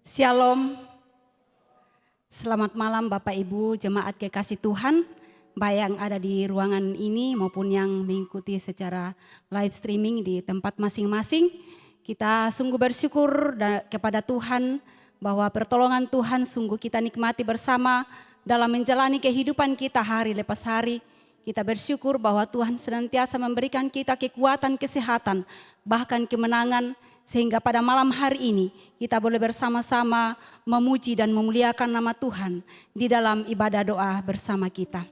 Shalom, selamat malam Bapak Ibu jemaat kekasih Tuhan, baik yang ada di ruangan ini maupun yang mengikuti secara live streaming di tempat masing-masing. Kita sungguh bersyukur kepada Tuhan bahwa pertolongan Tuhan sungguh kita nikmati bersama dalam menjalani kehidupan kita hari lepas hari. Kita bersyukur bahwa Tuhan senantiasa memberikan kita kekuatan, kesehatan, bahkan kemenangan. Sehingga pada malam hari ini kita boleh bersama-sama memuji dan memuliakan nama Tuhan di dalam ibadah doa bersama kita.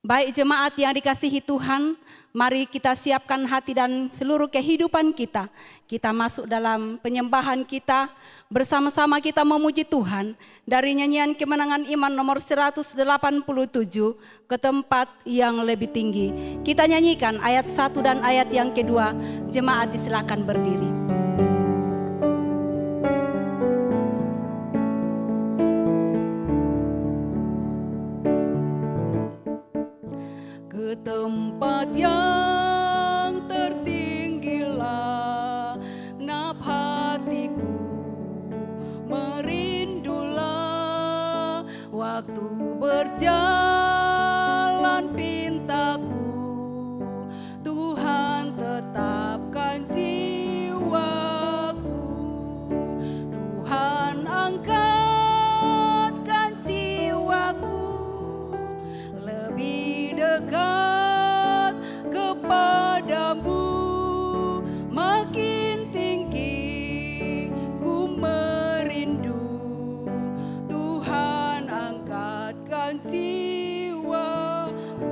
Baik jemaat yang dikasihi Tuhan, mari kita siapkan hati dan seluruh kehidupan kita. Kita masuk dalam penyembahan kita, bersama-sama kita memuji Tuhan dari nyanyian kemenangan iman nomor 187 ke tempat yang lebih tinggi. Kita nyanyikan ayat 1 dan ayat yang kedua, jemaat disilakan berdiri. tempat yang tertinggilah, naf hatiku merindulah. Waktu berjalan pintaku, Tuhan tetapkan jiwaku. Tuhan angkatkan jiwaku lebih dekat kepadamu. Makin tinggi ku merindu, Tuhan angkatkan jiwaku.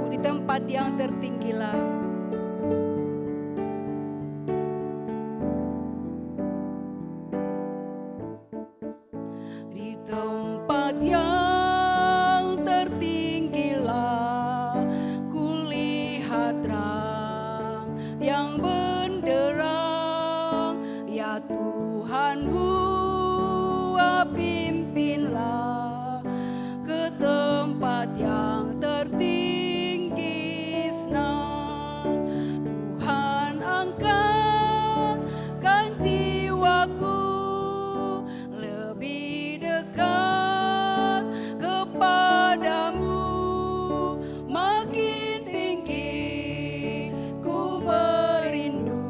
Di tempat yang tertinggilah, di tempat yang tertinggilah, kulihat terang yang benderang. Ya Tuhan, pimpinlah ke tempat yang tertinggi senang. Tuhan angkatkan jiwaku lebih dekat kepadamu. Makin tinggi ku merindu,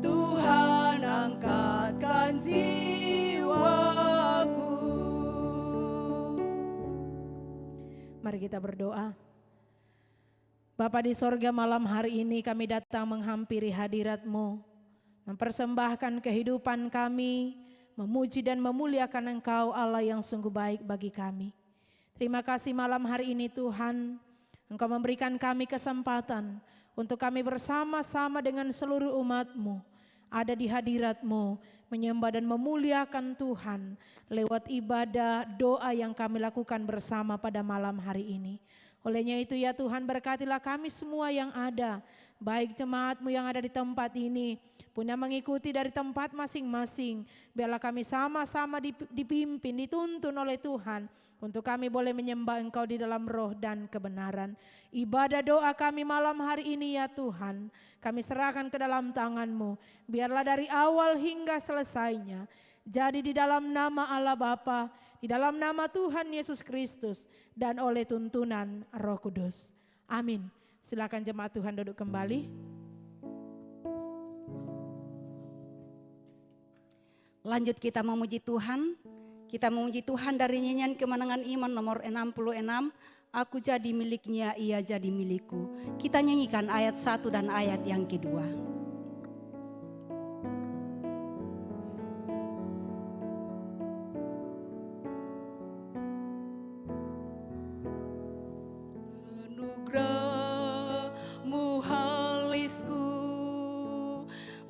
Tuhan angkatkan jiwaku. Mari kita berdoa. Bapa di sorga, malam hari ini kami datang menghampiri hadirat-Mu, mempersembahkan kehidupan kami, memuji dan memuliakan Engkau Allah yang sungguh baik bagi kami. Terima kasih malam hari ini Tuhan, Engkau memberikan kami kesempatan untuk kami bersama-sama dengan seluruh umat-Mu ada di hadirat-Mu, menyembah dan memuliakan Tuhan lewat ibadah doa yang kami lakukan bersama pada malam hari ini. Olehnya itu ya Tuhan, berkatilah kami semua yang ada, baik jemaat-Mu yang ada di tempat ini, punya mengikuti dari tempat masing-masing. Biarlah kami sama-sama dipimpin, dituntun oleh Tuhan, untuk kami boleh menyembah Engkau di dalam roh dan kebenaran. Ibadah doa kami malam hari ini ya Tuhan, kami serahkan ke dalam tangan-Mu. Biarlah dari awal hingga selesainya jadi di dalam nama Allah Bapa, di dalam nama Tuhan Yesus Kristus, dan oleh tuntunan Roh Kudus. Amin. Silakan jemaat Tuhan duduk kembali. Lanjut kita memuji Tuhan. Kita memuji Tuhan dari nyanyian Kemenangan Iman nomor 66. Aku jadi miliknya, ia jadi milikku. Kita nyanyikan ayat 1 dan ayat yang kedua. Anugerah-Mu halisku,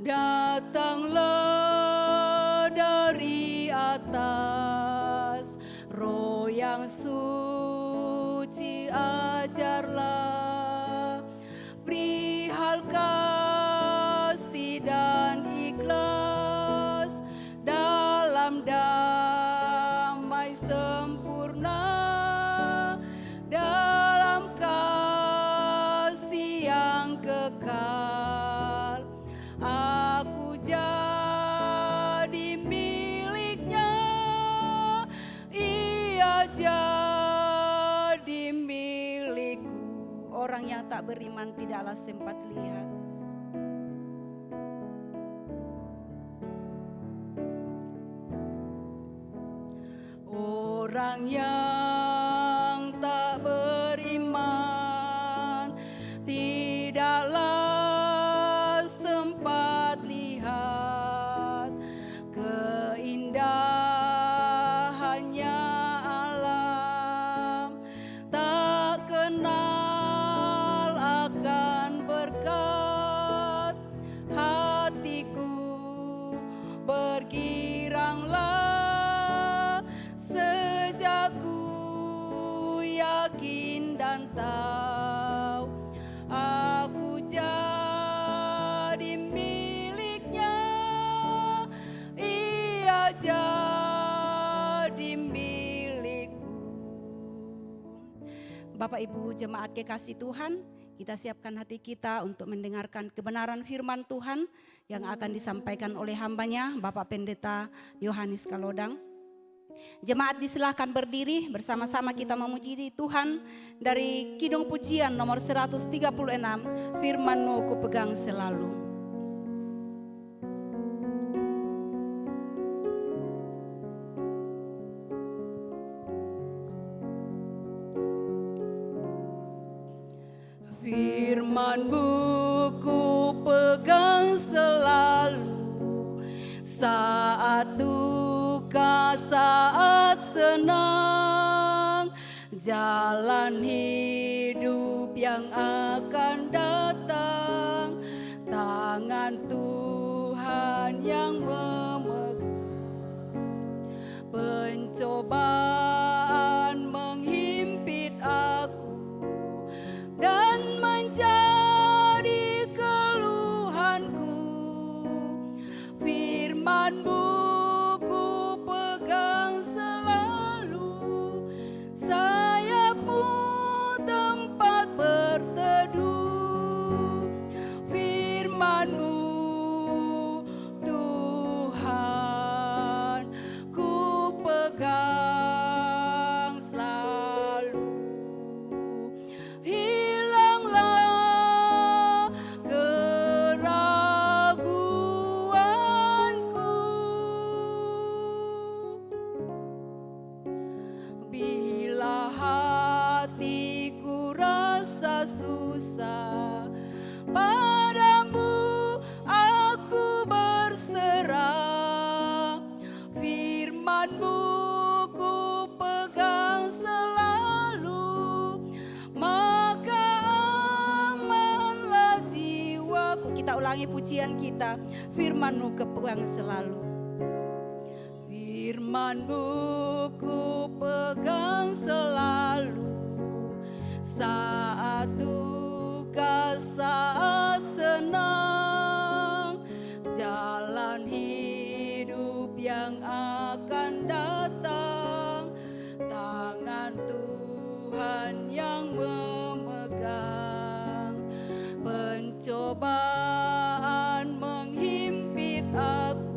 datanglah dari atas. Roh yang suci ajarlah perihal kasih dan ikhlas dalam damai sempurna, dalam kasih yang kekal. Aku jadi miliknya, ia jadi milikku. Orang yang tak beriman tidaklah sempat lihat. Orang yang tak beriman tidaklah sempat lihat keindahannya alam, tak kenal akan berkat. Hatiku bergiranglah sejak ku yakin dan tahu aku jadi miliknya, ia jadi milikku. Bapak Ibu jemaat kekasih Tuhan, kita siapkan hati kita untuk mendengarkan kebenaran firman Tuhan yang akan disampaikan oleh hambanya Bapak Pendeta Yohanes Kalodang. Jemaat disilahkan berdiri, bersama-sama kita memuji Tuhan dari Kidung Pujian nomor 136, firman-Mu ku pegang selalu. Firman-Mu ku pegang selalu, saat duka, saat senang, jalan hidup yang akan datang, tangan Tuhan yang memegang. Pencobaan menghimpit aku dan menjadi keluhanku, firman-Mu ku pegang selalu, sayap-Mu tempat berteduh, firman-Mu Tuhan ku pegang selalu. Hilanglah keraguanku, bila hatiku rasa susah, padamu aku berserah, firman-Mu ku pegang selalu, maka amanlah jiwaku. Kita ulangi pujian kita, firman-Mu ku pegang selalu. Firman-Mu ku pegang selalu, saat duka, saat senang, jalan hidup yang akan datang, tangan Tuhan yang memegang. Pencobaan menghimpit aku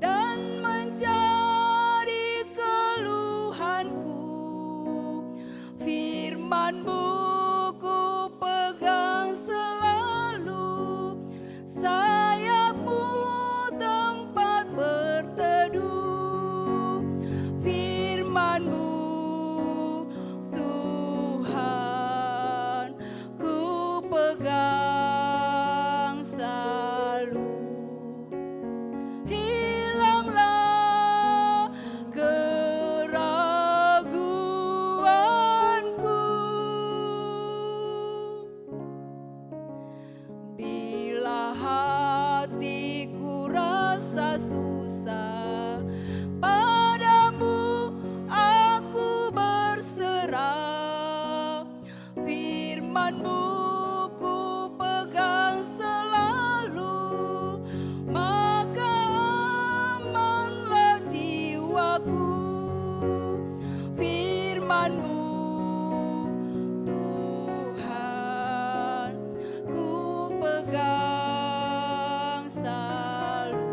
dan menjadi keluhanku, firman-Mu ku pegang selalu, sayap-Mu tempat berteduh, firman-Mu Tuhan ku pegang selalu. Hilanglah keraguanku, bila hatiku rasa susah, padamu aku berserah, firman-Mu ku pegang selalu, maka amanlah jiwaku, firman-Mu Tuhan ku pegang selalu.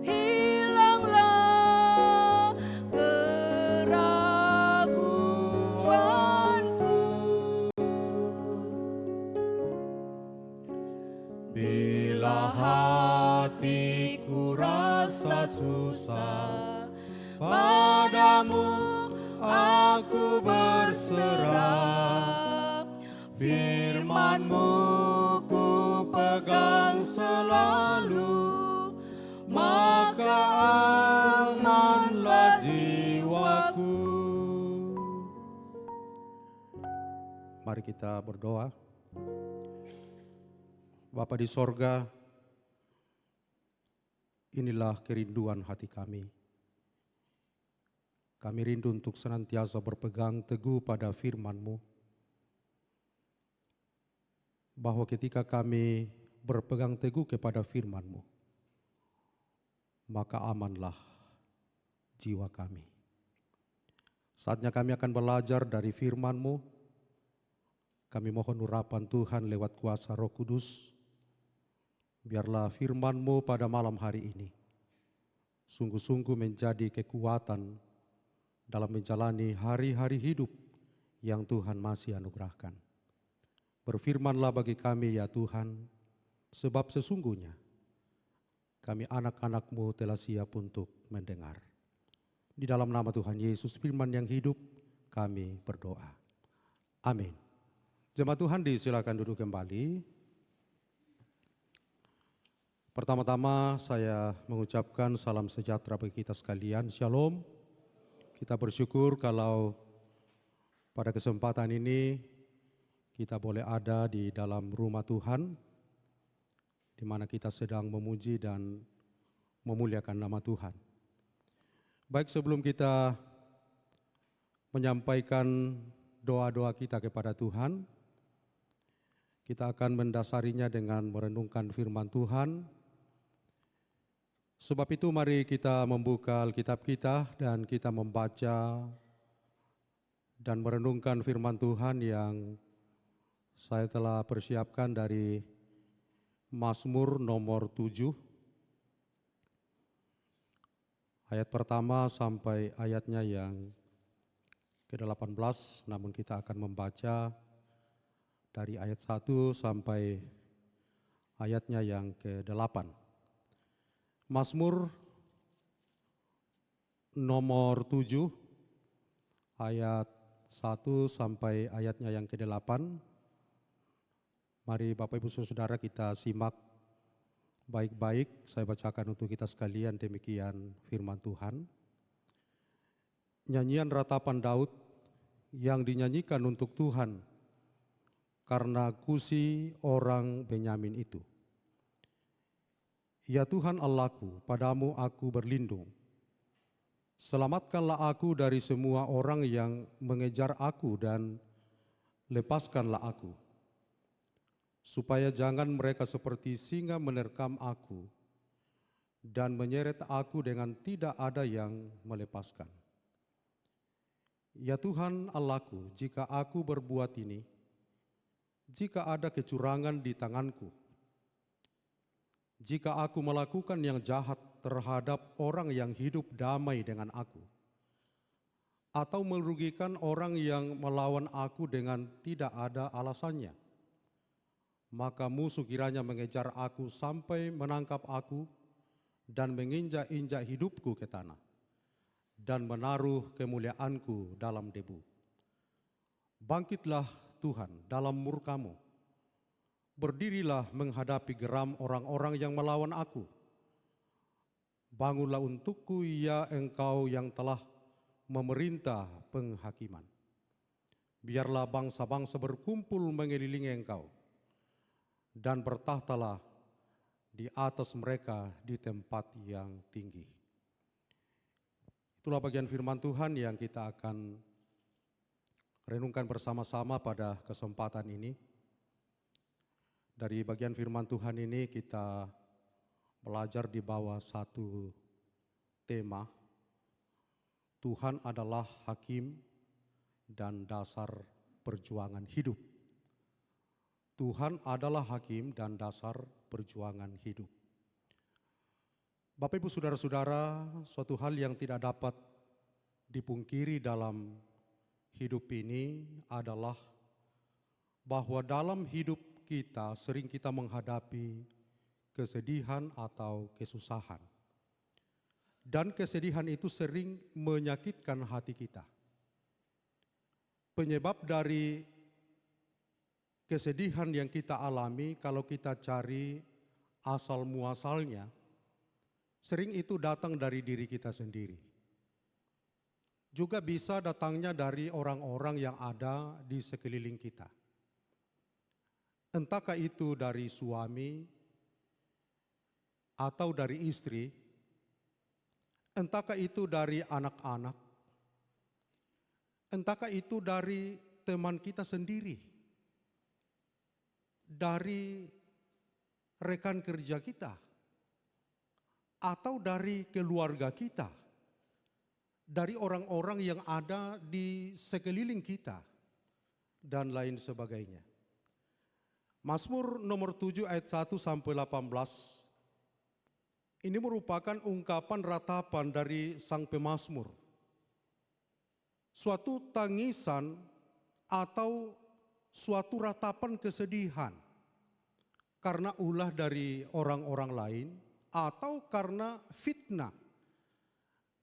Hilanglah keraguanku, bila hatiku rasa susah, padamu aku berserah, firman-Mu ku pegang selalu, maka amanlah jiwaku. Mari kita berdoa. Bapa di sorga, inilah kerinduan hati kami. Kami rindu untuk senantiasa berpegang teguh pada firman-Mu, bahwa ketika kami berpegang teguh kepada firman-Mu, maka amanlah jiwa kami. Saatnya kami akan belajar dari firman-Mu. Kami mohon urapan Tuhan lewat kuasa Roh Kudus. Biarlah firman-Mu pada malam hari ini sungguh-sungguh menjadi kekuatan dalam menjalani hari-hari hidup yang Tuhan masih anugerahkan. Berfirmanlah bagi kami ya Tuhan, sebab sesungguhnya kami anak-anak-Mu telah siap untuk mendengar. Di dalam nama Tuhan Yesus, firman yang hidup, kami berdoa. Amin. Jemaat Tuhan disilakan duduk kembali. Pertama-tama saya mengucapkan salam sejahtera bagi kita sekalian. Shalom. Kita bersyukur kalau pada kesempatan ini kita boleh ada di dalam rumah Tuhan, di mana kita sedang memuji dan memuliakan nama Tuhan. Baik, sebelum kita menyampaikan doa-doa kita kepada Tuhan, kita akan mendasarinya dengan merenungkan firman Tuhan. Sebab itu mari kita membuka Alkitab kita dan kita membaca dan merenungkan firman Tuhan yang saya telah persiapkan dari Mazmur nomor 7, ayat pertama sampai ayatnya yang ke-18, namun kita akan membaca dari ayat 1 sampai ayatnya yang ke-8. Mazmur nomor 7 ayat 1 sampai ayatnya yang ke-8. Mari Bapak Ibu Saudara kita simak baik-baik. Saya bacakan untuk kita sekalian demikian firman Tuhan. Nyanyian ratapan Daud yang dinyanyikan untuk Tuhan karena Kusi orang Benyamin itu. Ya Tuhan Allahku, padamu aku berlindung. Selamatkanlah aku dari semua orang yang mengejar aku dan lepaskanlah aku, supaya jangan mereka seperti singa menerkam aku dan menyeret aku dengan tidak ada yang melepaskan. Ya Tuhan Allahku, jika aku berbuat ini, jika ada kecurangan di tanganku, jika aku melakukan yang jahat terhadap orang yang hidup damai dengan aku, atau merugikan orang yang melawan aku dengan tidak ada alasannya, maka musuh kiranya mengejar aku sampai menangkap aku dan menginjak-injak hidupku ke tanah dan menaruh kemuliaanku dalam debu. Bangkitlah Tuhan dalam murka-Mu. Berdirilah menghadapi geram orang-orang yang melawan aku. Bangunlah untukku ya Engkau yang telah memerintah penghakiman. Biarlah bangsa-bangsa berkumpul mengelilingi Engkau dan bertahtalah di atas mereka di tempat yang tinggi. Itulah bagian firman Tuhan yang kita akan renungkan bersama-sama pada kesempatan ini. Dari bagian firman Tuhan ini kita belajar di bawah satu tema, Tuhan adalah hakim dan dasar perjuangan hidup. Tuhan adalah hakim dan dasar perjuangan hidup. Bapak Ibu Saudara-saudara, suatu hal yang tidak dapat dipungkiri dalam hidup ini adalah bahwa dalam hidup kita sering kita menghadapi kesedihan atau kesusahan. Dan kesedihan itu sering menyakitkan hati kita. Penyebab dari kesedihan yang kita alami kalau kita cari asal muasalnya, sering itu datang dari diri kita sendiri. Juga bisa datangnya dari orang-orang yang ada di sekeliling kita. Entahkah itu dari suami atau dari istri, entahkah itu dari anak-anak, entahkah itu dari teman kita sendiri, dari rekan kerja kita, atau dari keluarga kita, dari orang-orang yang ada di sekeliling kita, dan lain sebagainya. Mazmur nomor 7 ayat 1 sampai 18, ini merupakan ungkapan ratapan dari sang pemazmur. Suatu tangisan atau suatu ratapan kesedihan karena ulah dari orang-orang lain atau karena fitnah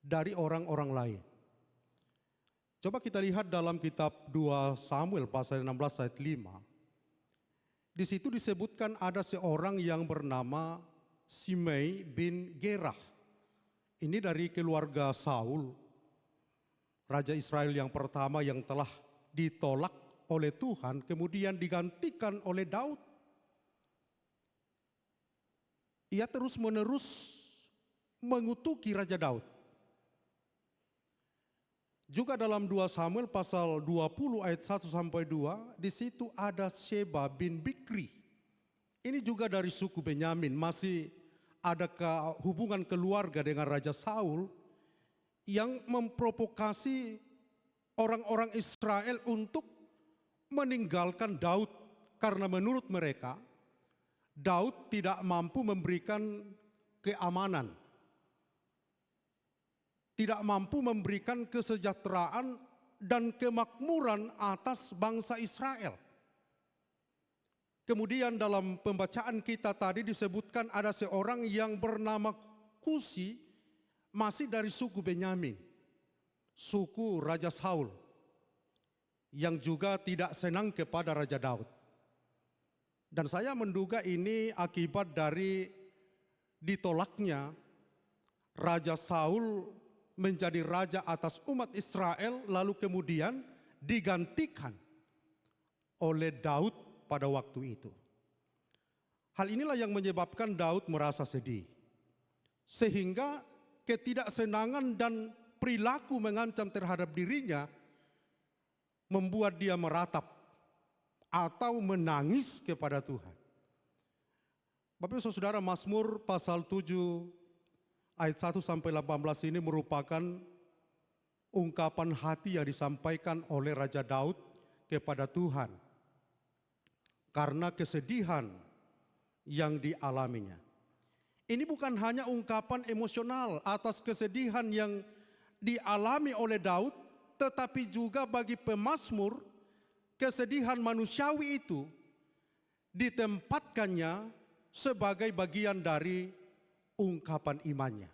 dari orang-orang lain. Coba kita lihat dalam kitab 2 Samuel pasal 16 ayat 5. Di situ disebutkan ada seorang yang bernama Simei bin Gerah. Ini dari keluarga Saul, raja Israel yang pertama yang telah ditolak oleh Tuhan, kemudian digantikan oleh Daud. Ia terus-menerus mengutuki Raja Daud. Juga dalam 2 Samuel pasal 20 ayat 1 sampai 2, di situ ada Sheba bin Bikri. Ini juga dari suku Benyamin, masih ada hubungan keluarga dengan Raja Saul yang memprovokasi orang-orang Israel untuk meninggalkan Daud karena menurut mereka Daud tidak mampu memberikan keamanan, tidak mampu memberikan kesejahteraan dan kemakmuran atas bangsa Israel. Kemudian dalam pembacaan kita tadi disebutkan ada seorang yang bernama Kusi, masih dari suku Benyamin, suku Raja Saul, yang juga tidak senang kepada Raja Daud. Dan saya menduga ini akibat dari ditolaknya Raja Saul menjadi raja atas umat Israel, lalu kemudian digantikan oleh Daud pada waktu itu. Hal inilah yang menyebabkan Daud merasa sedih, sehingga ketidaksenangan dan perilaku mengancam terhadap dirinya membuat dia meratap atau menangis kepada Tuhan. Bapak Ibu Saudara, Mazmur pasal 7 ayat 1 sampai 18 ini merupakan ungkapan hati yang disampaikan oleh Raja Daud kepada Tuhan karena kesedihan yang dialaminya. Ini bukan hanya ungkapan emosional atas kesedihan yang dialami oleh Daud, tetapi juga bagi pemazmur kesedihan manusiawi itu ditempatkannya sebagai bagian dari ungkapan imannya.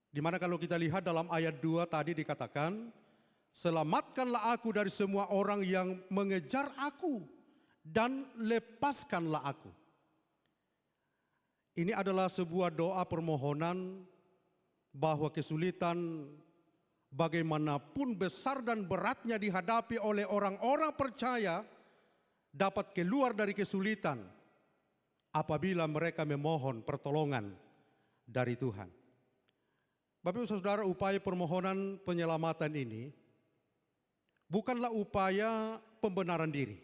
Dimana kalau kita lihat dalam ayat 2 tadi dikatakan, selamatkanlah aku dari semua orang yang mengejar aku dan lepaskanlah aku. Ini adalah sebuah doa permohonan bahwa kesulitan bagaimanapun besar dan beratnya dihadapi oleh orang-orang percaya dapat keluar dari kesulitan apabila mereka memohon pertolongan dari Tuhan. Bapak Ibu Saudara, upaya permohonan penyelamatan ini bukanlah upaya pembenaran diri,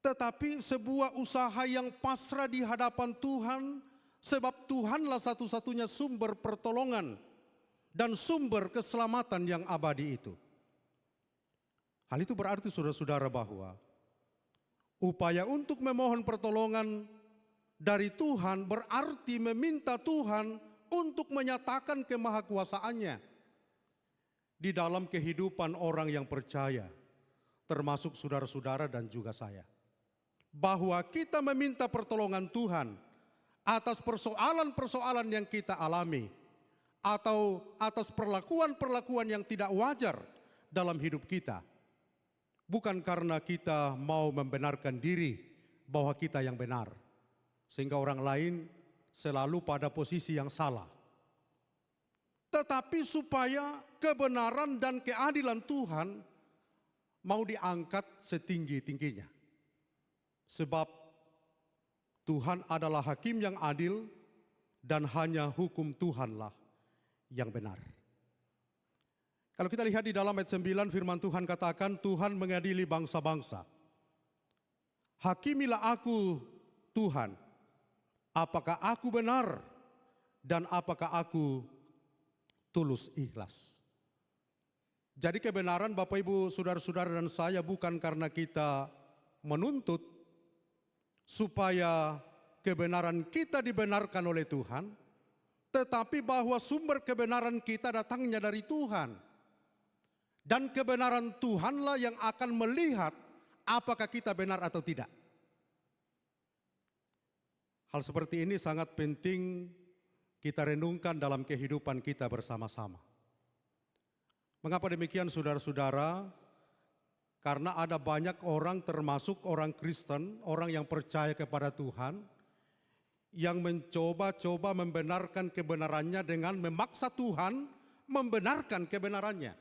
tetapi sebuah usaha yang pasrah di hadapan Tuhan, sebab Tuhanlah satu-satunya sumber pertolongan dan sumber keselamatan yang abadi itu. Hal itu berarti saudara-saudara bahwa upaya untuk memohon pertolongan dari Tuhan berarti meminta Tuhan untuk menyatakan kemahakuasaannya di dalam kehidupan orang yang percaya, termasuk saudara-saudara dan juga saya. Bahwa kita meminta pertolongan Tuhan atas persoalan-persoalan yang kita alami, atau atas perlakuan-perlakuan yang tidak wajar dalam hidup kita. Bukan karena kita mau membenarkan diri bahwa kita yang benar, sehingga orang lain selalu pada posisi yang salah. Tetapi supaya kebenaran dan keadilan Tuhan mau diangkat setinggi-tingginya. Sebab Tuhan adalah hakim yang adil dan hanya hukum Tuhanlah yang benar. Kalau kita lihat di dalam ayat 9, firman Tuhan katakan, Tuhan mengadili bangsa-bangsa. Hakimilah aku, Tuhan, apakah aku benar dan apakah aku tulus ikhlas. Jadi kebenaran Bapak Ibu, saudara-saudara dan saya bukan karena kita menuntut supaya kebenaran kita dibenarkan oleh Tuhan, tetapi bahwa sumber kebenaran kita datangnya dari Tuhan. Dan kebenaran Tuhanlah yang akan melihat apakah kita benar atau tidak. Hal seperti ini sangat penting kita renungkan dalam kehidupan kita bersama-sama. Mengapa demikian saudara-saudara? Karena ada banyak orang termasuk orang Kristen, orang yang percaya kepada Tuhan, yang mencoba-coba membenarkan kebenarannya dengan memaksa Tuhan membenarkan kebenarannya.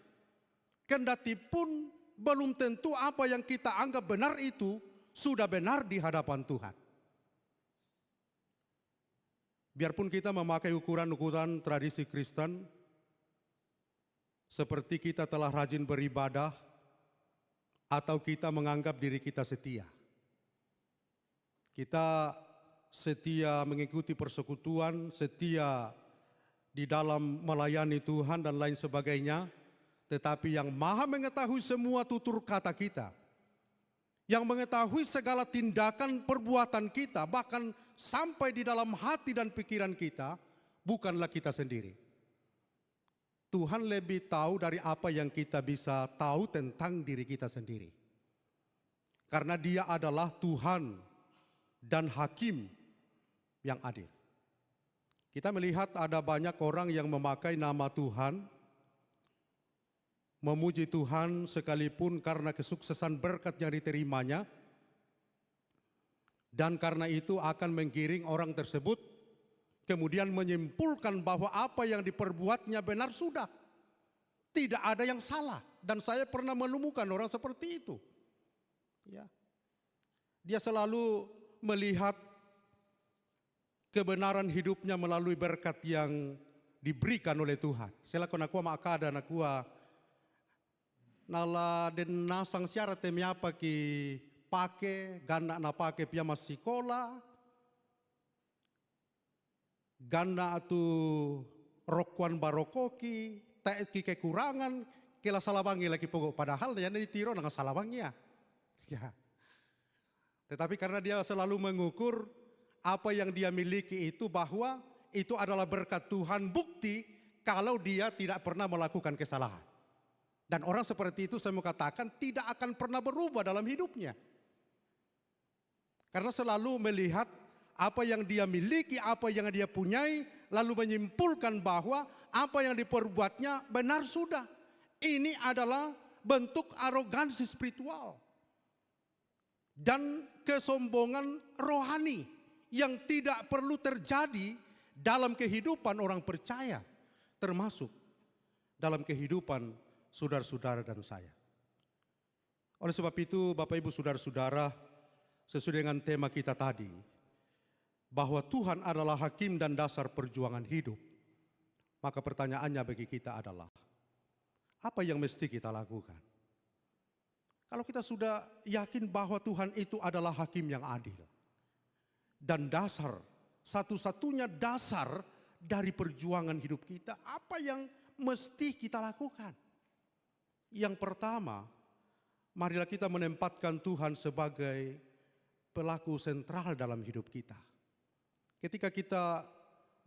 Kendati pun belum tentu apa yang kita anggap benar itu sudah benar di hadapan Tuhan. Biarpun kita memakai ukuran-ukuran tradisi Kristen, seperti kita telah rajin beribadah, atau kita menganggap diri kita setia. Kita setia mengikuti persekutuan, setia di dalam melayani Tuhan dan lain sebagainya. Tetapi yang maha mengetahui semua tutur kata kita, yang mengetahui segala tindakan perbuatan kita, bahkan sampai di dalam hati dan pikiran kita, bukanlah kita sendiri. Tuhan lebih tahu dari apa yang kita bisa tahu tentang diri kita sendiri. Karena Dia adalah Tuhan dan Hakim yang adil. Kita melihat ada banyak orang yang memakai nama Tuhan, memuji Tuhan sekalipun karena kesuksesan berkat yang diterimanya, dan karena itu akan menggiring orang tersebut kemudian menyimpulkan bahwa apa yang diperbuatnya benar sudah. Tidak ada yang salah. Dan saya pernah menemukan orang seperti itu. Ya. Dia selalu melihat kebenaran hidupnya melalui berkat yang diberikan oleh Tuhan. Sila ko nakuha maakada nakuha nala den nasang siara temiapa ki pake ganda na pake pia masikola ganda atu rokwan barokoki taet ki kekurangan kila salawangi lagi pokok padahal dia ditiro dengan salawangnya. Ya. Tetapi karena dia selalu mengukur apa yang dia miliki itu bahwa itu adalah berkat Tuhan, bukti kalau dia tidak pernah melakukan kesalahan. Dan orang seperti itu saya mau katakan tidak akan pernah berubah dalam hidupnya. Karena selalu melihat apa yang dia miliki, apa yang dia punyai, lalu menyimpulkan bahwa apa yang diperbuatnya benar sudah. Ini adalah bentuk arogansi spiritual dan kesombongan rohani yang tidak perlu terjadi dalam kehidupan orang percaya, termasuk dalam kehidupan saudara-saudara dan saya. Oleh sebab itu, Bapak Ibu saudara-saudara, sesuai dengan tema kita tadi, bahwa Tuhan adalah hakim dan dasar perjuangan hidup, maka pertanyaannya bagi kita adalah, apa yang mesti kita lakukan? Kalau kita sudah yakin bahwa Tuhan itu adalah hakim yang adil, dan dasar, satu-satunya dasar dari perjuangan hidup kita, apa yang mesti kita lakukan? Yang pertama, marilah kita menempatkan Tuhan sebagai pelaku sentral dalam hidup kita. Ketika kita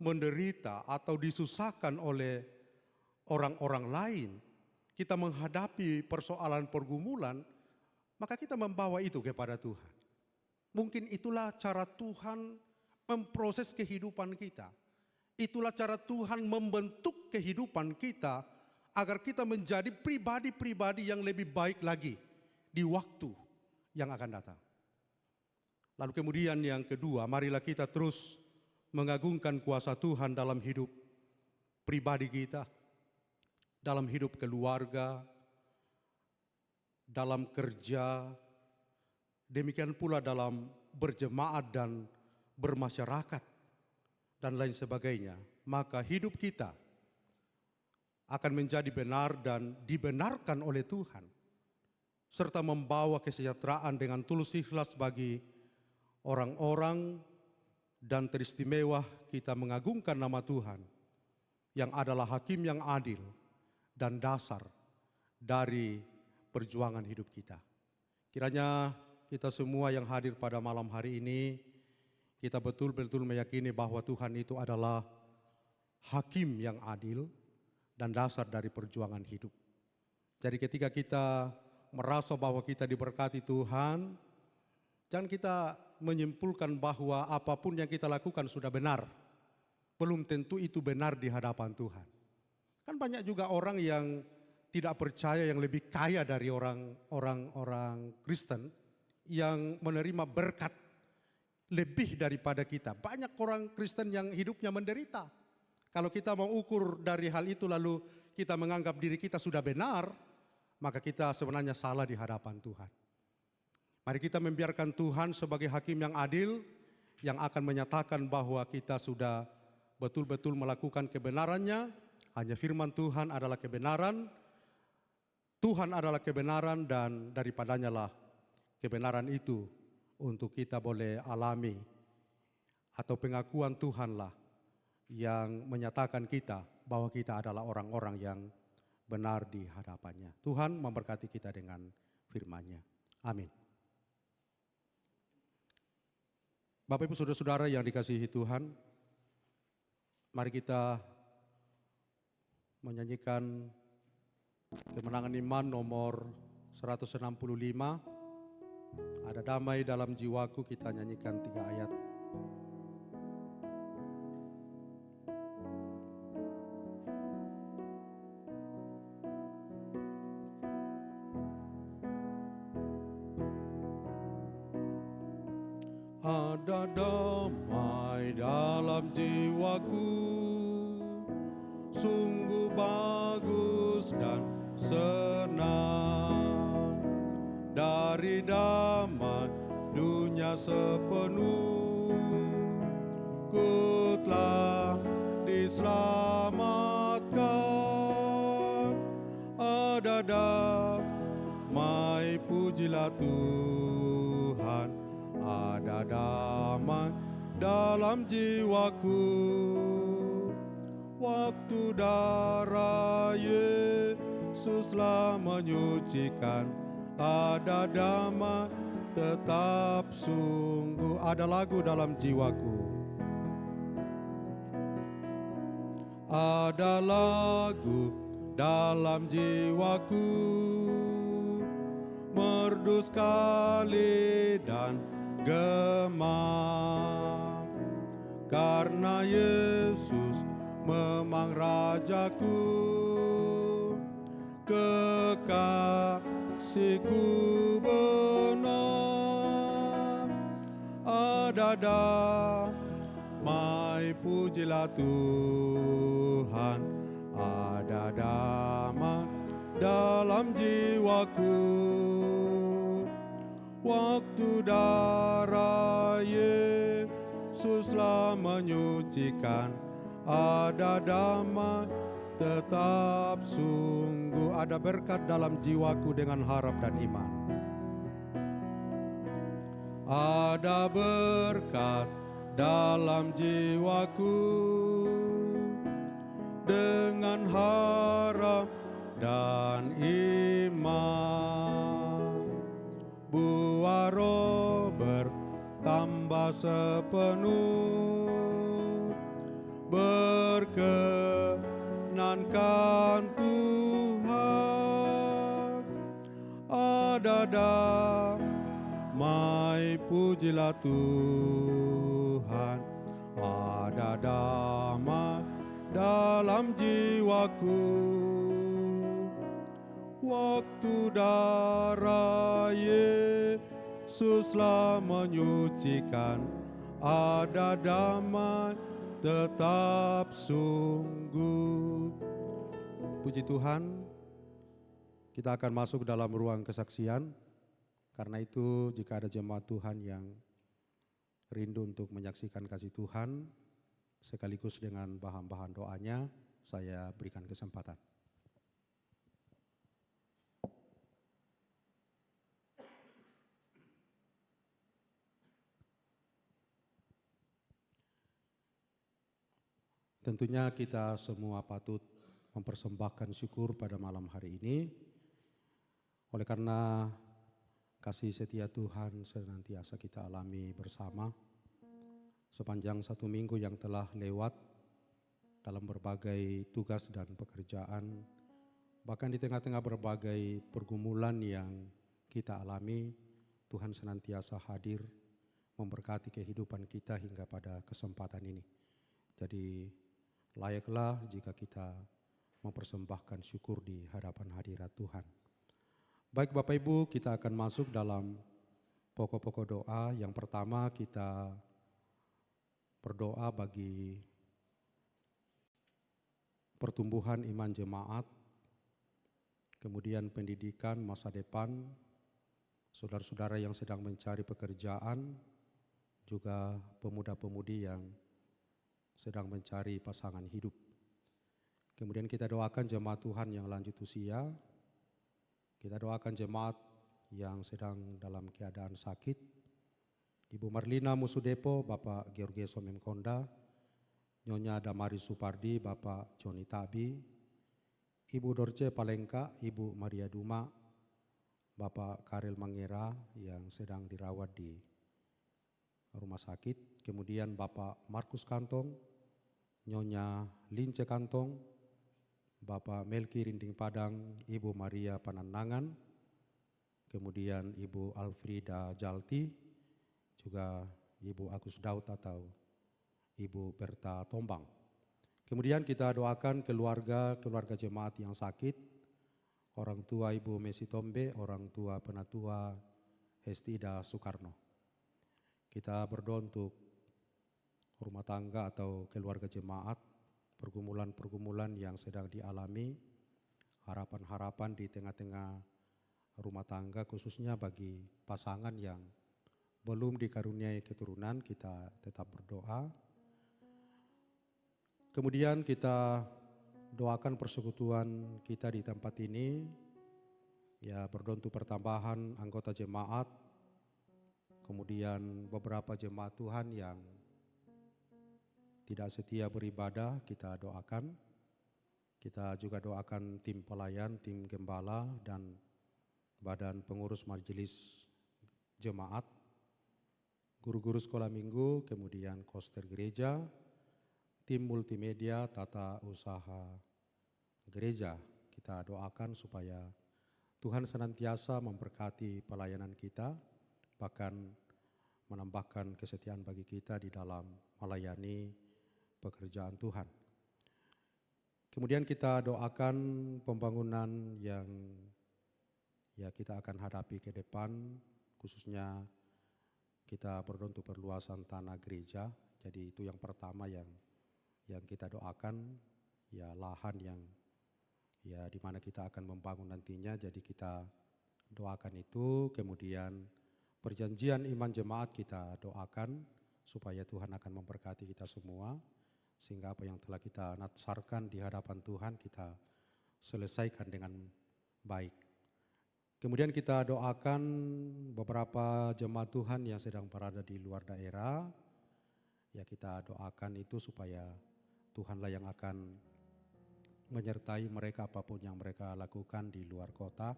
menderita atau disusahkan oleh orang-orang lain, kita menghadapi persoalan pergumulan, maka kita membawa itu kepada Tuhan. Mungkin itulah cara Tuhan memproses kehidupan kita. Itulah cara Tuhan membentuk kehidupan kita agar kita menjadi pribadi-pribadi yang lebih baik lagi di waktu yang akan datang. Lalu kemudian yang kedua, marilah kita terus mengagungkan kuasa Tuhan dalam hidup pribadi kita, dalam hidup keluarga, dalam kerja, demikian pula dalam berjemaat dan bermasyarakat dan lain sebagainya. Maka hidup kita akan menjadi benar dan dibenarkan oleh Tuhan, serta membawa kesejahteraan dengan tulus ikhlas bagi orang-orang, dan teristimewa kita mengagungkan nama Tuhan yang adalah hakim yang adil dan dasar dari perjuangan hidup kita. Kiranya kita semua yang hadir pada malam hari ini, kita betul-betul meyakini bahwa Tuhan itu adalah hakim yang adil dan dasar dari perjuangan hidup. Jadi ketika kita merasa bahwa kita diberkati Tuhan, jangan kita menyimpulkan bahwa apapun yang kita lakukan sudah benar. Belum tentu itu benar di hadapan Tuhan. Kan banyak juga orang yang tidak percaya yang lebih kaya dari orang Kristen yang menerima berkat lebih daripada kita. Banyak orang Kristen yang hidupnya menderita. Kalau kita mau ukur dari hal itu lalu kita menganggap diri kita sudah benar, maka kita sebenarnya salah di hadapan Tuhan. Mari kita membiarkan Tuhan sebagai hakim yang adil yang akan menyatakan bahwa kita sudah betul-betul melakukan kebenarannya. Hanya firman Tuhan adalah kebenaran, Tuhan adalah kebenaran, dan daripadanya lah kebenaran itu untuk kita boleh alami, atau pengakuan Tuhanlah yang menyatakan kita bahwa kita adalah orang-orang yang benar di hadapannya. Tuhan memberkati kita dengan firman-Nya. Amin. Bapak Ibu Saudara-saudara yang dikasihi Tuhan, mari kita menyanyikan kemenangan iman nomor 165. Ada damai dalam jiwaku, kita nyanyikan 3 ayat. Ada damai dalam jiwaku, sungguh bagus dan senang. Dari damai dunia sepenuh, ku telah diselamatkan. Ada damai, pujilah Tuhan. Ada damai dalam jiwaku, waktu darah Yesuslah menyucikan. Ada damai tetap sungguh. Ada lagu dalam jiwaku, ada lagu dalam jiwaku, merdu sekali dan gemar, karena Yesus memang Rajaku, kekasihku benar. Ada damai, pujilah Tuhan. Ada damai dalam jiwaku, waktu darah Yesuslah menyucikan. Ada damai tetap sungguh. Ada berkat dalam jiwaku dengan harap dan iman. Ada berkat dalam jiwaku dengan harap dan iman. Buah roh bertambah sepenuh, berkenankan Tuhan. Ada damai, pujilah Tuhan. Ada damai dalam jiwaku, waktu darah Yesuslah menyucikan. Ada damai tetap sungguh. Puji Tuhan, kita akan masuk dalam ruang kesaksian. Karena itu jika ada jemaat Tuhan yang rindu untuk menyaksikan kasih Tuhan, sekaligus dengan bahan-bahan doanya, saya berikan kesempatan. Tentunya kita semua patut mempersembahkan syukur pada malam hari ini, oleh karena kasih setia Tuhan senantiasa kita alami bersama sepanjang 1 minggu yang telah lewat dalam berbagai tugas dan pekerjaan, bahkan di tengah-tengah berbagai pergumulan yang kita alami, Tuhan senantiasa hadir memberkati kehidupan kita hingga pada kesempatan ini. Jadi layaklah jika kita mempersembahkan syukur di hadapan hadirat Tuhan. Baik Bapak Ibu, kita akan masuk dalam pokok-pokok doa. Yang pertama kita berdoa bagi pertumbuhan iman jemaat, kemudian pendidikan masa depan, saudara-saudara yang sedang mencari pekerjaan, juga pemuda-pemudi yang sedang mencari pasangan hidup. Kemudian kita doakan jemaat Tuhan yang lanjut usia, kita doakan jemaat yang sedang dalam keadaan sakit, Ibu Marlina Musudepo, Bapak Georges Omemkonda, Nyonya Damari Supardi, Bapak Joni Tabi, Ibu Dorce Palengka, Ibu Maria Duma, Bapak Karel Mangera yang sedang dirawat di rumah sakit, kemudian Bapak Markus Kantong, Nyonya Lince Kantong, Bapak Melki Rinding Padang, Ibu Maria Pananangan, kemudian Ibu Alfrida Jalti, juga Ibu Agus Daud atau Ibu Berta Tombang. Kemudian kita doakan keluarga jemaat yang sakit, orang tua Ibu Messi Tombe, orang tua penatua Hestida Soekarno. Kita berdoa untuk rumah tangga atau keluarga jemaat, pergumulan-pergumulan yang sedang dialami, harapan-harapan di tengah-tengah rumah tangga, khususnya bagi pasangan yang belum dikaruniai keturunan, kita tetap berdoa. Kemudian kita doakan persekutuan kita di tempat ini, ya berdoa untuk pertambahan anggota jemaat, kemudian beberapa jemaat Tuhan yang tidak setia beribadah kita doakan. Kita juga doakan tim pelayan, tim gembala, dan badan pengurus majelis jemaat, guru-guru sekolah minggu, kemudian koster gereja, tim multimedia, tata usaha gereja. Kita doakan supaya Tuhan senantiasa memberkati pelayanan kita, bahkan menambahkan kesetiaan bagi kita di dalam melayani pekerjaan Tuhan. Kemudian kita doakan pembangunan yang ya kita akan hadapi ke depan, khususnya kita berdoa untuk perluasan tanah gereja. Jadi itu yang pertama yang kita doakan, ya lahan yang ya di mana kita akan membangun nantinya. Jadi kita doakan itu. Kemudian perjanjian iman jemaat kita doakan supaya Tuhan akan memberkati kita semua, sehingga apa yang telah kita natsarkan di hadapan Tuhan kita selesaikan dengan baik. Kemudian kita doakan beberapa jemaat Tuhan yang sedang berada di luar daerah, ya kita doakan itu supaya Tuhanlah yang akan menyertai mereka apapun yang mereka lakukan di luar kota,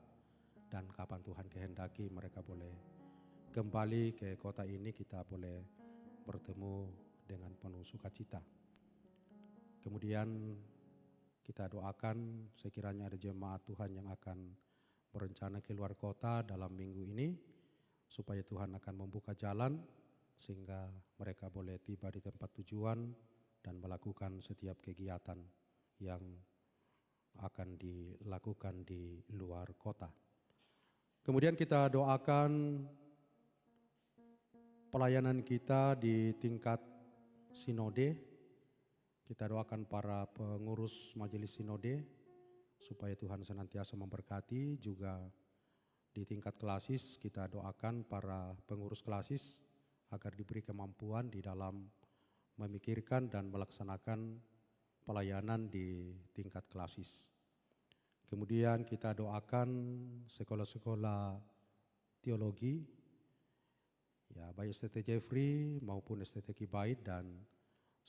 dan kapan Tuhan kehendaki mereka boleh kembali ke kota ini, kita boleh bertemu dengan penuh sukacita. Kemudian kita doakan sekiranya ada jemaat Tuhan yang akan berencana keluar kota dalam minggu ini, supaya Tuhan akan membuka jalan sehingga mereka boleh tiba di tempat tujuan dan melakukan setiap kegiatan yang akan dilakukan di luar kota. Kemudian kita doakan pelayanan kita di tingkat sinode. Kita doakan para pengurus majelis sinode supaya Tuhan senantiasa memberkati. Juga di tingkat klasis kita doakan para pengurus klasis agar diberi kemampuan di dalam memikirkan dan melaksanakan pelayanan di tingkat klasis. Kemudian kita doakan sekolah-sekolah teologi, ya baik STT Jeffrey maupun STT Kibait dan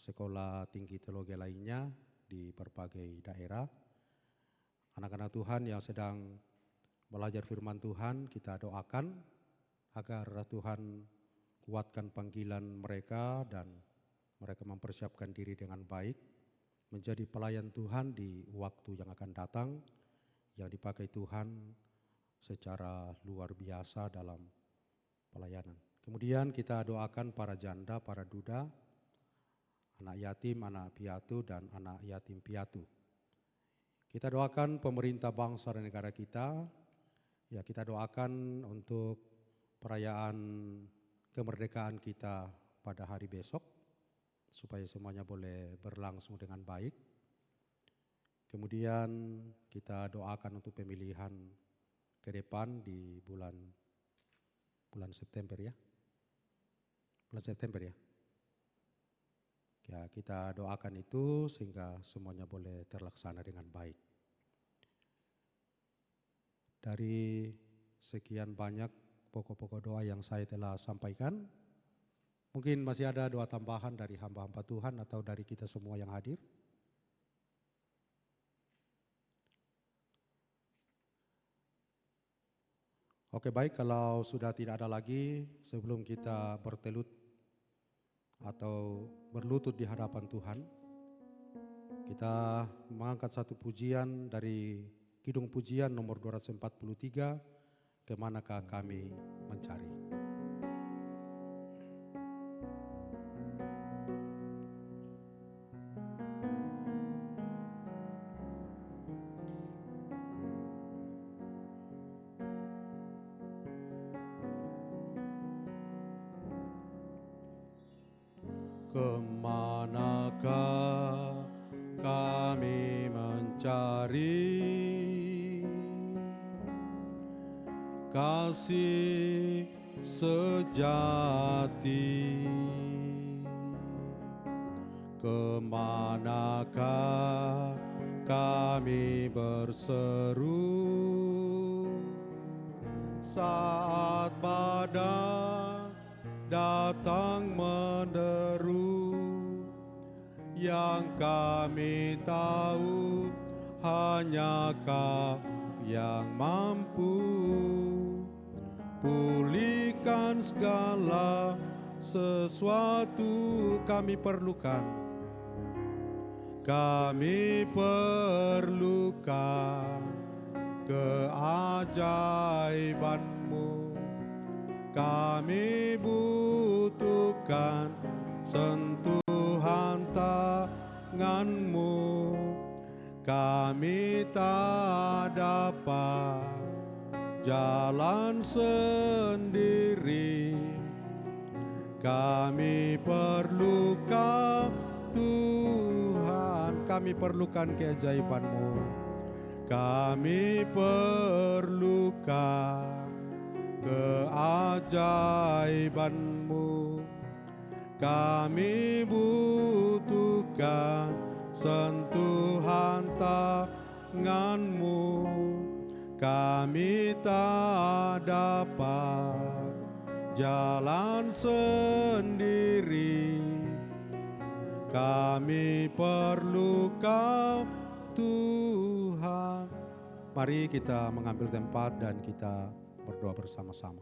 sekolah tinggi teologi lainnya di berbagai daerah. Anak-anak Tuhan yang sedang belajar firman Tuhan, kita doakan agar Tuhan kuatkan panggilan mereka dan mereka mempersiapkan diri dengan baik menjadi pelayan Tuhan di waktu yang akan datang, yang dipakai Tuhan secara luar biasa dalam pelayanan. Kemudian kita doakan para janda, para duda, anak yatim, anak piatu, dan anak yatim piatu. Kita doakan pemerintah bangsa dan negara kita, ya kita doakan untuk perayaan kemerdekaan kita pada hari besok, supaya semuanya boleh berlangsung dengan baik. Kemudian kita doakan untuk pemilihan ke depan di bulan September ya. Bulan September ya. Ya, kita doakan itu sehingga semuanya boleh terlaksana dengan baik. Dari sekian banyak pokok-pokok doa yang saya telah sampaikan, mungkin masih ada doa tambahan dari hamba-hamba Tuhan atau dari kita semua yang hadir. Oke, baik, kalau sudah tidak ada lagi, sebelum kita bertelut atau berlutut di hadapan Tuhan, kita mengangkat satu pujian dari Kidung Pujian nomor 243, Kemanakah Kami Mencari. Kemanakah kami mencari kasih sejati? Kemanakah kami berseru saat badai datang menderu? Yang kami tahu hanya Kau yang mampu pulihkan segala sesuatu. Kami perlukan, kami perlukan keajaiban-Mu. Kami butuhkan sentuhan tangan-Mu. Kami tak dapat jalan sendiri. Kami perlukan Tuhan. Kami perlukan keajaiban-Mu. Kami perlukan keajaiban-Mu. Kami butuhkan sentuhan tangan-Mu. Kami tak dapat jalan sendiri. Kami perlukan Tuhan. Mari kita mengambil tempat dan kita berdoa bersama-sama.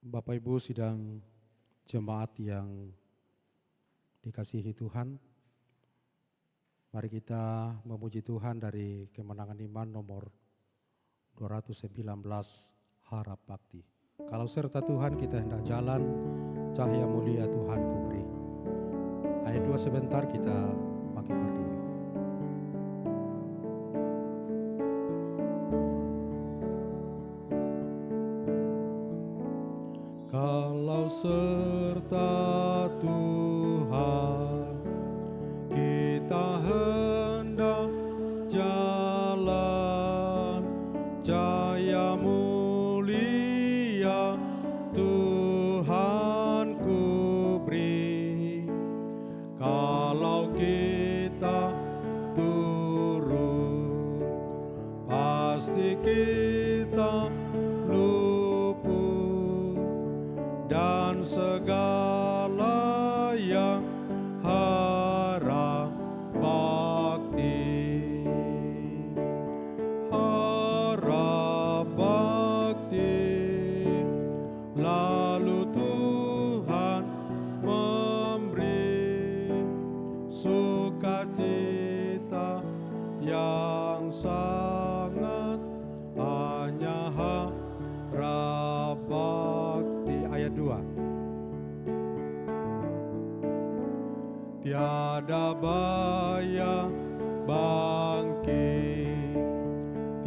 Bapak Ibu sidang jemaat yang dikasihi Tuhan, mari kita memuji Tuhan dari kemenangan iman nomor 219, harap bakti. Kalau serta Tuhan kita hendak jalan, cahaya mulia Tuhan ku beri. Ayat 2 sebentar kita bangkit berdiri. Kalau serta Tuhan kita hendak jalan, cahaya mulia Tuhan ku beri. Kalau kita turun, pasti kita luput dan segala yang harap bakti. Harap bakti, lalu Tuhan memberi sukacita yang sangat, hanya harap bakti. Ayat 2. Tiada bayang bangkit,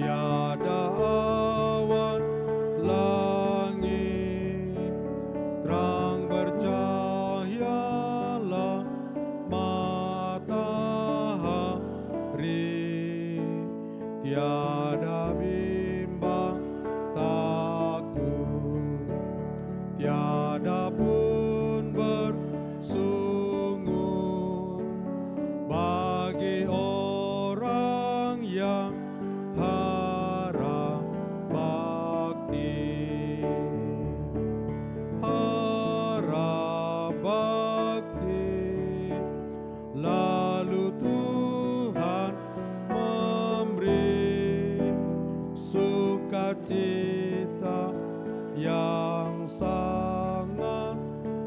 tiada awan langit, terang bercahayalah matahari, tiada bimbang takut, tiada pun bersungut bagi orang yang harap bakti. Harap bakti, lalu Tuhan memberi sukacita yang sangat,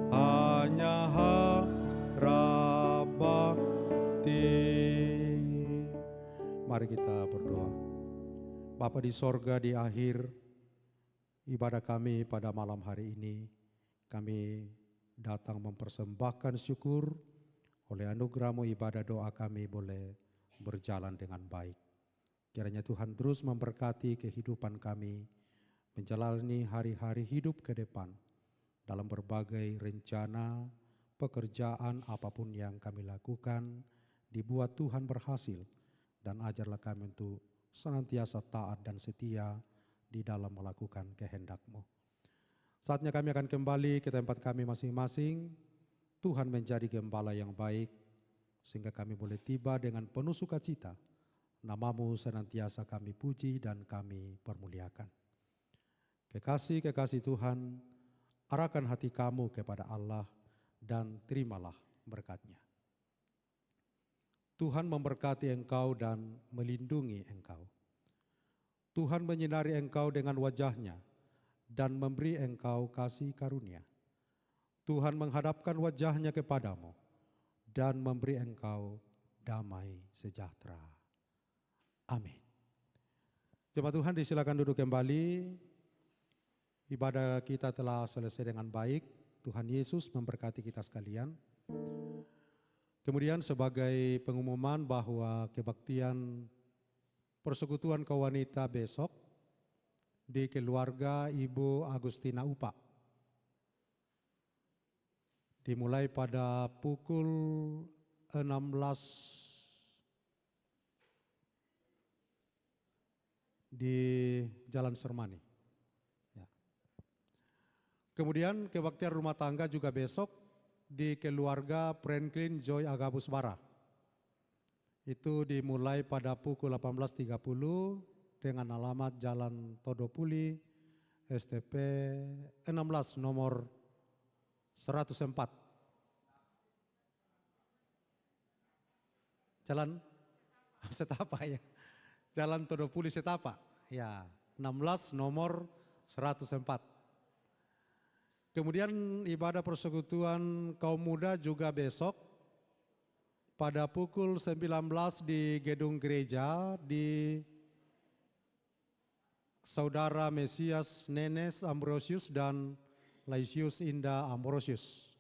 hanya harap bakti. Mari kita berdoa. Bapa di sorga, di akhir ibadah kami pada malam hari ini, kami datang mempersembahkan syukur oleh anugerah-Mu, ibadah doa kami boleh berjalan dengan baik. Kiranya Tuhan terus memberkati kehidupan kami, menjalani hari-hari hidup ke depan dalam berbagai rencana, pekerjaan apapun yang kami lakukan, dibuat Tuhan berhasil, dan ajarlah kami untuk senantiasa taat dan setia di dalam melakukan kehendak-Mu. Saatnya kami akan kembali ke tempat kami masing-masing. Tuhan menjadi gembala yang baik, sehingga kami boleh tiba dengan penuh sukacita. Nama-Mu senantiasa kami puji dan kami permuliakan. Kekasih-kekasih Tuhan, arahkan hati kamu kepada Allah dan terimalah berkat-Nya. Tuhan memberkati engkau dan melindungi engkau. Tuhan menyinari engkau dengan wajah-Nya dan memberi engkau kasih karunia. Tuhan menghadapkan wajah-Nya kepadamu dan memberi engkau damai sejahtera. Amin. Jemaat Tuhan, disilakan duduk kembali. Ibadah kita telah selesai dengan baik. Tuhan Yesus memberkati kita sekalian. Kemudian sebagai pengumuman bahwa kebaktian persekutuan kaum wanita besok di keluarga Ibu Agustina Upa dimulai pada pukul 16 di Jalan Sermani. Ya. Kemudian kebaktian rumah tangga juga besok di keluarga Franklin Joy Agabus Bara. Itu dimulai pada pukul 18.30 dengan alamat Jalan Todopuli, STP 16 nomor 104. Jalan Setapa ya. Jalan Todopuli Setapa. Ya, 16 nomor 104. Kemudian ibadah persekutuan kaum muda juga besok pada pukul 19 di gedung gereja di Saudara Mesias Nenes Ambrosius dan Laisius Indah Ambrosius.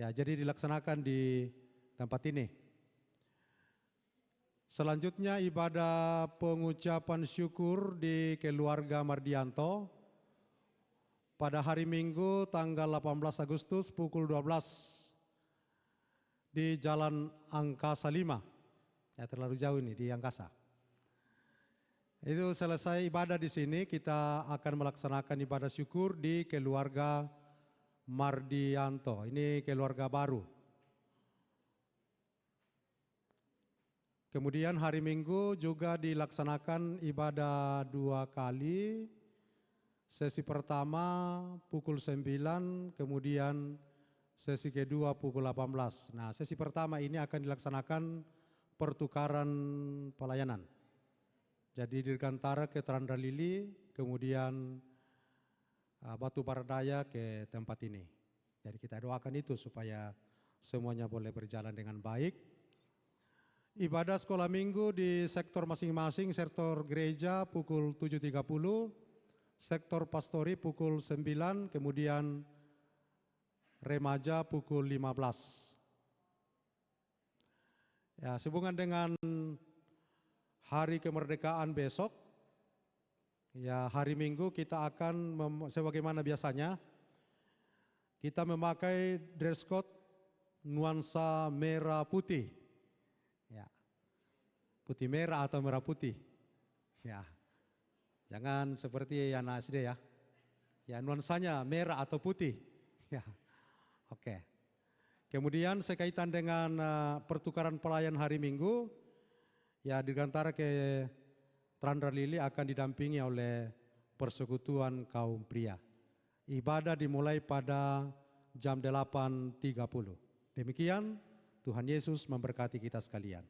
Ya, jadi dilaksanakan di tempat ini. Selanjutnya ibadah pengucapan syukur di keluarga Mardianto pada hari Minggu tanggal 18 Agustus pukul 12 di Jalan Angkasa 5. Ya, terlalu jauh ini di Angkasa. Itu selesai ibadah di sini, kita akan melaksanakan ibadah syukur di keluarga Mardianto. Ini keluarga baru. Kemudian hari Minggu juga dilaksanakan ibadah 2 kali. Sesi pertama pukul 9, kemudian sesi kedua pukul 18. Nah, sesi pertama ini akan dilaksanakan pertukaran pelayanan. Jadi Dirgantara ke Trandralili, kemudian Batu Paradaya ke tempat ini. Jadi kita doakan itu supaya semuanya boleh berjalan dengan baik. Ibadah sekolah minggu di sektor masing-masing, sektor gereja pukul 7.30, sektor pastori pukul 9, kemudian remaja pukul 15. Ya, sehubungan dengan hari kemerdekaan besok, ya hari Minggu kita akan sebagaimana biasanya kita memakai dress code nuansa merah putih, ya putih merah atau merah putih, ya jangan seperti anak SD ya nuansanya merah atau putih, ya oke. Kemudian sekaitan dengan pertukaran pelayan hari Minggu. Ya, Dirgantara ke Trandralili akan didampingi oleh persekutuan kaum pria. Ibadah dimulai pada jam 8.30. Demikian, Tuhan Yesus memberkati kita sekalian.